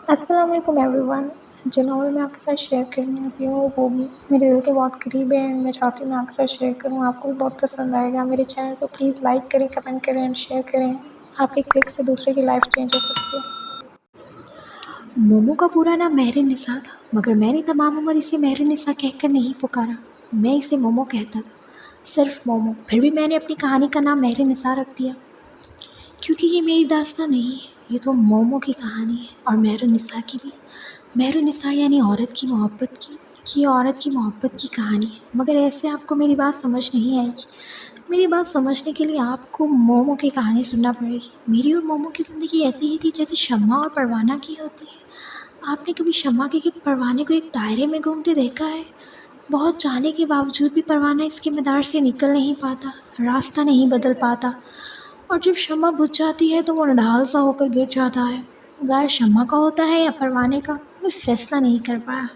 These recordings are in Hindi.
अस्सलाम वालेकुम एवरीवन। जो नॉवल मैं आपके साथ शेयर करने वाली हूँ वो भी मेरे दिल के बहुत करीब है एंड मैं चाहती हूँ मैं आपके साथ शेयर करूँ, आपको भी बहुत पसंद आएगा। मेरे चैनल को प्लीज़ लाइक करें, कमेंट करें एंड शेयर करें। आपके क्लिक से दूसरे की लाइफ चेंज हो सकती है। मोमो का पूरा नाम महर-ए-निसा था, मगर मैंने तमाम उम्र इसे महर-ए-निसा कहकर नहीं पुकारा। मैं इसे मोमो कहता था, सिर्फ मोमो। फिर भी मैंने अपनी कहानी का नाम महर-ए-निसा रख दिया, क्योंकि ये मेरी दास्तान नहीं है, ये तो मोमो की कहानी है और महर-ए-निसा की भी। महर-ए-निसा यानी औरत की मोहब्बत की, ये औरत की मोहब्बत की कहानी है। मगर ऐसे आपको मेरी बात समझ नहीं आएगी। मेरी बात समझने के लिए आपको मोमो की कहानी सुनना पड़ेगी। मेरी और मोमो की ज़िंदगी ऐसी ही थी जैसे शम्मा और परवाना की होती है। आपने कभी शम्मा के परवाने को एक दायरे में घूमते देखा है? बहुत चाहने के बावजूद भी परवाना इसके मदार से निकल नहीं पाता, रास्ता नहीं बदल पाता, और जब शम्मा बुझ जाती है तो वो नढाल सा होकर गिर जाता है। दायर शम्मा का होता है या परवाने का, मैं फैसला नहीं कर पाया।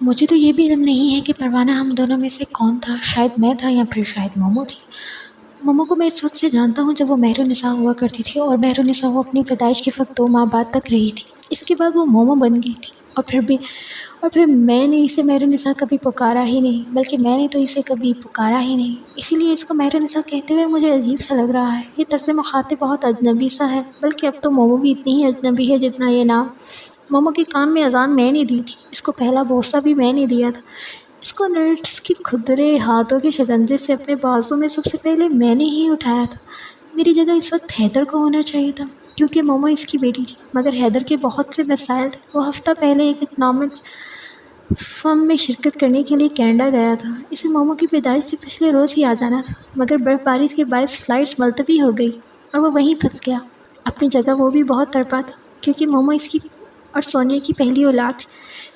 मुझे तो ये भी इल्म नहीं है कि परवाना हम दोनों में से कौन था, शायद मैं था या फिर शायद मोमो थी। मोमो को मैं इस वक्त से जानता हूँ जब वो महर-ए-निसा हुआ करती थी और महर-ए-निसा वो अपनी पैदाइश के वक्त 2 माह बाद तक रही थी। इसके बाद वो मोमो बन गई थी और फिर मैंने इसे महर-ए-निसा कभी पुकारा ही नहीं, बल्कि मैंने तो इसे कभी पुकारा ही नहीं। इसीलिए इसको महर-ए-निसा कहते हुए मुझे अजीब सा लग रहा है। ये तर्ज़ मुख़ातिब बहुत अजनबी सा है, बल्कि अब तो मोमो भी इतनी ही अजनबी है जितना ये नाम। मोमो के कान में अज़ान मैंने दी थी, इसको पहला बोसा भी मैंने दिया था। इसको नर्स की खुरदरे हाथों के शिकंजे से अपने बाजू में सबसे पहले मैंने ही उठाया था। मेरी जगह इस वक्त हैदर को होना चाहिए था, क्योंकि मोमो इसकी बेटी थी, मगर हैदर के बहुत से मसाइल थे। वो हफ्ता पहले एक इकनॉमिक फर्म में शिरकत करने के लिए कनाडा गया था। इसे मोमो की पैदाइश से पिछले रोज़ ही आ जाना था, मगर बर्फ़बारी के बायस फ़्लाइट्स मुलतवी हो गई और वो वहीं फंस गया। अपनी जगह वो भी बहुत तड़पा था, क्योंकि मोमो इसकी और सोनिया की पहली औलाद थी।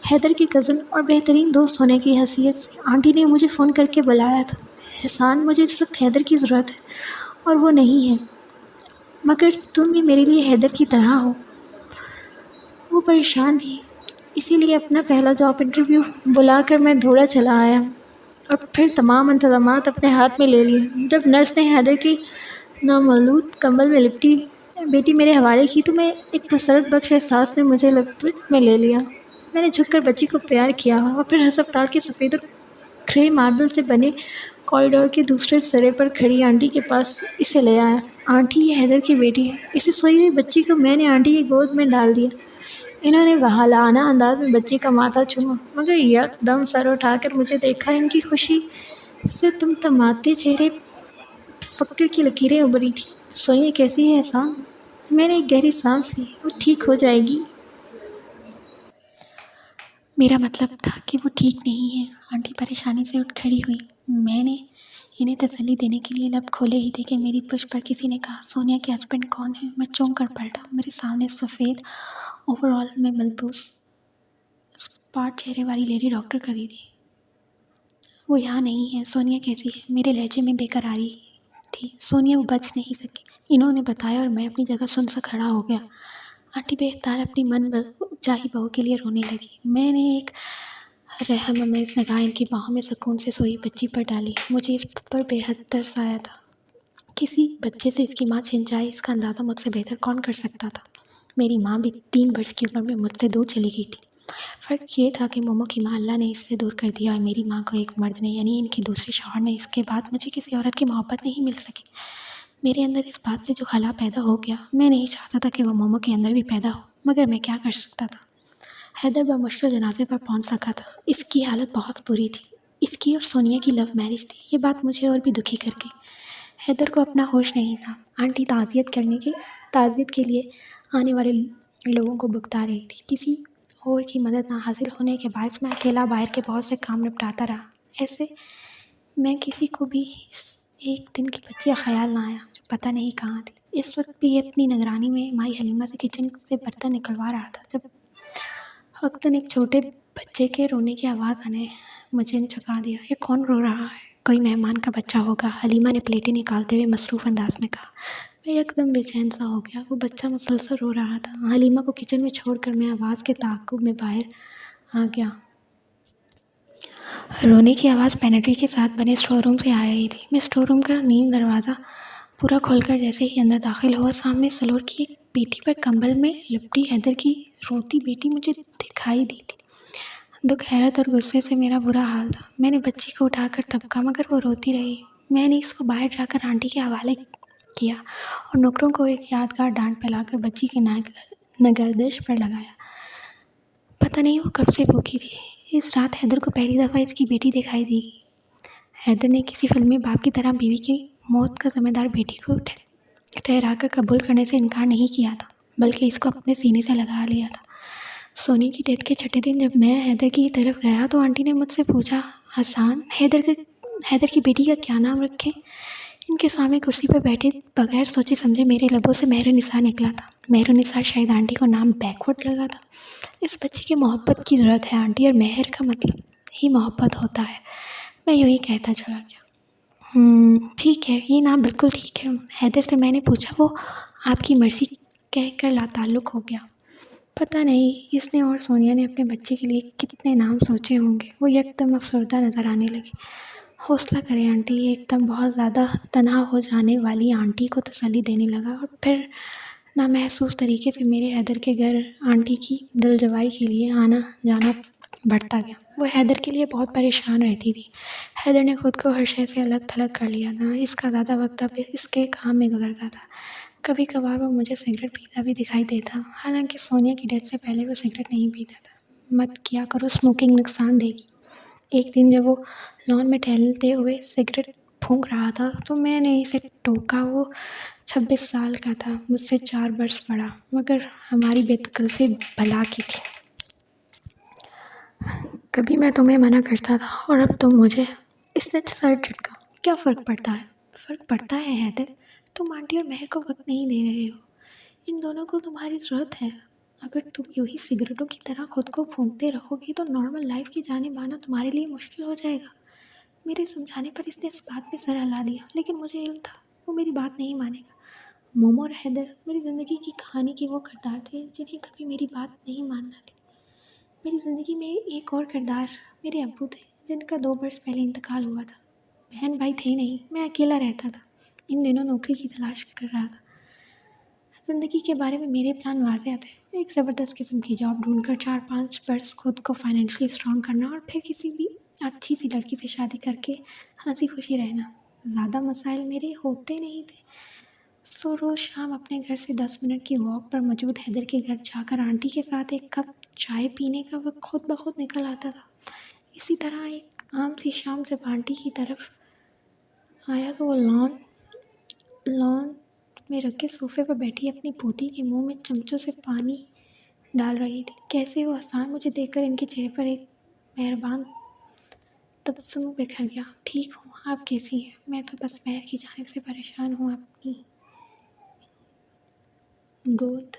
हैदर के कज़न और बेहतरीन दोस्त होने की हैसियत से आंटी ने मुझे फ़ोन करके बुलाया था। एहसान, मुझे इस वक्त हैदर की ज़रूरत है और वो नहीं है, मगर तुम भी मेरे लिए हैदर की तरह हो। वो परेशान थी, इसीलिए अपना पहला जॉब इंटरव्यू बुलाकर मैं दौड़ा चला आया और फिर तमाम इंतज़ामात अपने हाथ में ले लिए। जब नर्स ने हैदर की नामौलूद कंबल में लिपटी बेटी मेरे हवाले की तो मैं एक मसरत बख्श एहसास ने मुझे लपेट में ले लिया। मैंने झुककर बच्ची को प्यार किया और फिर अस्पताल के सफ़ेद और ग्रे मार्बल से बने कॉरिडोर के दूसरे सिरे पर खड़ी आंटी के पास इसे ले आया। आंटी, ये हैदर की बेटी है। इसे सोई हुई बच्ची को मैंने आंटी की गोद में डाल दिया। इन्होंने वहालाना अंदाज में बच्ची का माथा चूमा, मगर यकदम सर उठाकर मुझे देखा। इनकी खुशी से तमतमाते चेहरे फ़क्र की लकीरें उभरी थी। सोनिया कैसी है एहसान? मैंने एक गहरी सांस ली। वो ठीक हो जाएगी। मेरा मतलब था कि वो ठीक नहीं है। आंटी परेशानी से उठ खड़ी हुई। मैंने इन्हें तसल्ली देने के लिए लब खोले ही थे कि मेरी पुष्प पर किसी ने कहा, सोनिया के हस्बैंड कौन है? मैं चौंक कर पलटा। मेरे सामने सफ़ेद ओवरऑल में मलबूस स्पाट चेहरे वाली लेडी डॉक्टर खड़ी थी। वो यहाँ नहीं है। सोनिया कैसी है? मेरे लहजे में बेकरारी थी। सोनिया वो बच नहीं सकी, इन्होंने बताया, और मैं अपनी जगह सुन सा खड़ा हो गया। आंटी बेख्तियार अपनी मन चाही बहू के लिए रोने लगी। मैंने एक रहमआमेज़ निगाह इनकी बाहों में सुकून से सोई बच्ची पर डाली। मुझे इस पर बेहद तरस आया था। किसी बच्चे से इसकी माँ छिन जाए, इसका अंदाज़ा मुझसे बेहतर कौन कर सकता था। मेरी माँ भी 3 वर्ष की उम्र में मुझसे दूर चली गई थी। फ़र्क ये था कि मोमो की माँ अल्लाह ने इससे दूर कर दिया और मेरी माँ को एक मर्द ने, यानी इनके दूसरे शौहर ने, इसके बाद मुझे किसी औरत की मोहब्बत नहीं मिल सकी। मेरे अंदर इस बात से जो खला पैदा हो गया, मैं नहीं चाहता था कि वो मोमो के अंदर भी पैदा हो, मगर मैं क्या कर सकता था। हैदर बमुश्किल जनाजे पर पहुंच सका था। इसकी हालत बहुत बुरी थी। इसकी और सोनिया की लव मैरिज थी। ये बात मुझे और भी दुखी कर गई। हैदर को अपना होश नहीं था। आंटी ताज़ियत के लिए आने वाले लोगों को भुगता रही थी। किसी और की मदद ना हासिल होने के बायस मैं अकेला बाहर के बहुत से काम निपटाता रहा। ऐसे मैं किसी को भी इस एक दिन की बच्ची का ख्याल ना आया, जो पता नहीं कहाँ थी। इस वक्त भी ये अपनी निगरानी में माई हलीमा से किचन से बर्तन निकलवा रहा था, जब वक्तन एक छोटे बच्चे के रोने की आवाज़ आने मुझे झुका दिया। ये कौन रो रहा है? कोई मेहमान का बच्चा होगा, हलीमा ने प्लेटें निकालते हुए मसरूफ़ अंदाज में कहा। मैं एकदम बेचैन सा हो गया। वो बच्चा मुसलसल रो रहा था। हलीमा को किचन में छोड़कर मैं आवाज़ के ताक़ुब में बाहर आ गया। रोने की आवाज़ पेनेट्री के साथ बने स्टोर रूम से आ रही थी। मैं स्टोर रूम का नीम दरवाज़ा पूरा खोलकर जैसे ही अंदर दाखिल हुआ, सामने सलोर की एक पेटी पर कंबल में लिपटी हैदर की रोती बेटी मुझे दिखाई दी थी। दुख, हैरत और गुस्से से मेरा बुरा हाल था। मैंने बच्ची को उठाकर तबका, मगर वो रोती रही। मैंने इसको बाहर जाकर आंटी के हवाले किया और नौकरों को एक यादगार डांट पिलाकर बच्ची के नगरदिश पर लगाया। पता नहीं वो कब से भूखी थी। इस रात हैदर को पहली दफ़ा इसकी बेटी दिखाई दी। हैदर ने किसी फिल्मी बाप की तरह बीवी की मौत का जिम्मेदार बेटी को ठहराकर कबूल करने से इनकार नहीं किया था, बल्कि इसको अपने सीने से लगा लिया था। सोनी की डेथ के छठे दिन जब मैं हैदर की तरफ गया तो आंटी ने मुझसे पूछा, हसन, हैदर की बेटी का क्या नाम रखें? इनके सामने कुर्सी पर बैठे बगैर सोचे समझे मेरे लबों से मेहरुनिसा निकला था। मेहरुनिसा शायद आंटी को नाम बैकवर्ड लगा था। इस बच्चे की मोहब्बत की ज़रूरत है आंटी, और मेहर का मतलब ही मोहब्बत होता है। मैं यूँ ही कहता चला गया। ठीक है, ये नाम बिल्कुल ठीक है। हैदर से मैंने पूछा, वो आपकी मर्जी कहकर लाताल्लुक हो गया। पता नहीं इसने और सोनिया ने अपने बच्चे के लिए कितने नाम सोचे होंगे। वो एकदम अफसरदा नज़र आने लगी। हौसला करें आंटी, एकदम बहुत ज़्यादा तन्हा हो जाने वाली आंटी को तसल्ली देने लगा, और फिर नामहसूस तरीके से मेरे हैदर के घर आंटी की दिलजवाई के लिए आना जाना बढ़ता गया। वो हैदर के लिए बहुत परेशान रहती थी। हैदर ने खुद को हर शय से अलग थलग कर लिया था। इसका ज़्यादा वक्त अब इसके काम में गुजरता था। कभी कभार वो मुझे सिगरेट पीता भी दिखाई देता, हालांकि सोनिया की डेथ से पहले वो सिगरेट नहीं पीता था। मत किया करो, स्मोकिंग नुकसान देगी। एक दिन जब वो लॉन में टहलते हुए सिगरेट फूंक रहा था तो मैंने इसे टोका। वो 26 साल का था, मुझसे 4 वर्ष बड़ा, मगर हमारी बेतकल्फी भला की थी। कभी मैं तुम्हें मना करता था और अब तुम मुझे। इसने सर झटका। क्या फ़र्क पड़ता है? फ़र्क पड़ता है हैदर, तुम आंटी और महर को वक्त नहीं दे रहे हो। इन दोनों को तुम्हारी ज़रूरत है। अगर तुम यूँ ही सिगरेटों की तरह खुद को फूंकते रहोगी तो नॉर्मल लाइफ की जाने पाना तुम्हारे लिए मुश्किल हो जाएगा। मेरे समझाने पर इसने इस बात में सर हिला दिया, लेकिन मुझे इल्म था वो मेरी बात नहीं मानेगा। मोमो और हैदर मेरी ज़िंदगी की कहानी के वो किरदार थे जिन्हें कभी मेरी बात नहीं मानना थी। मेरी ज़िंदगी में एक और किरदार मेरे अब्बू थे, जिनका 2 वर्ष पहले इंतकाल हुआ था। बहन भाई थे नहीं, मैं अकेला रहता था। इन दिनों नौकरी की तलाश कर रहा था। ज़िंदगी के बारे में मेरे प्लान वाज़ेह थे। एक ज़बरदस्त किस्म की जॉब ढूंढकर 4-5 वर्ष खुद को फाइनेंशियली स्ट्रॉन्ग करना, और फिर किसी भी अच्छी सी लड़की से शादी करके हंसी खुशी रहना। ज़्यादा मसाइल मेरे होते नहीं थे। सो रोज़ शाम अपने घर से 10 मिनट की वॉक पर मौजूद हैदर के घर जाकर आंटी के साथ एक कप चाय पीने का वक्त खुद ब खुद निकल आता था। इसी तरह एक आम सी शाम जब आंटी की तरफ आया तो वो लॉन में रखे सोफे पर बैठी अपनी पोती के मुंह में चमचों से पानी डाल रही थी। कैसे वो हसन मुझे देखकर इनके चेहरे पर एक मेहरबान तबस्सुम बिखर गया। ठीक हूँ, आप कैसी हैं? मैं तो बस महर की जानिब से परेशान हूँ। अपनी गोद